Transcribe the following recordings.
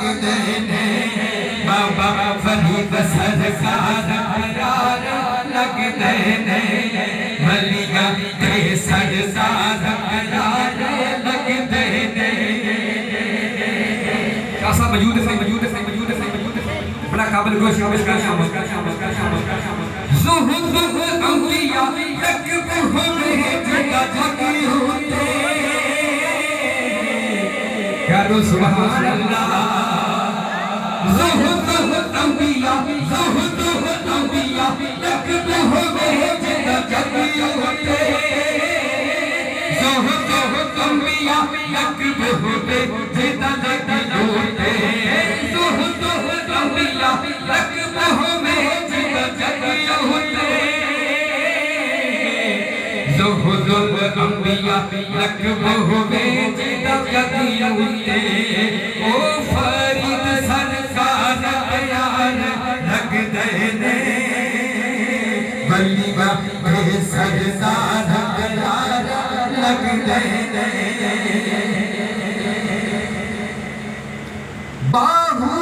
लगदे ने बाबा फरीद सरकार प्यारा लगदे ने वलियां दे सरदार प्यारे लगदे ने कासा मौजूद है बड़ा काबिल गोश का शाबाश ज़ुहद अंबिया तकबीर में जगा जगी होते करो सुभान अल्लाह ज़ुहद अंबिया तकबीर में जगा जगी होते ज़ुहद अंबिया तकबीर में जगा जगी होते ज़ुहदुल अंबिया लक़ब में जिदा जगी होते ओ फरीद सरकार प्यार लगदे ने वलियां दे सरदार प्यार लगदे ने बाहु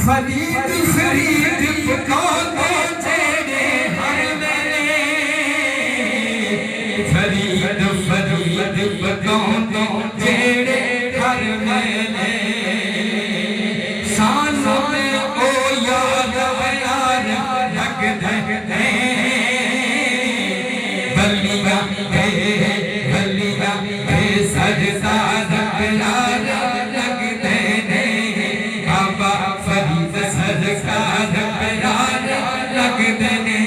फरीद फरीद पुकारे तेरे हर वेले फरीद फरीद पुकारे तेरे हर वेले सानों में ओ यार यार लगदे ने वलियां दे सरदार प्यार लगदे ने बाबा फरीद सरकार प्यार लगदे ने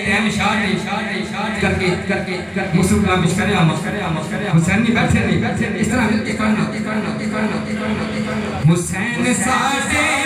टाइम शाट करके मुसलमान मिशकरे हुसैन नहीं बैठे इस तरह करना हुसैन साजे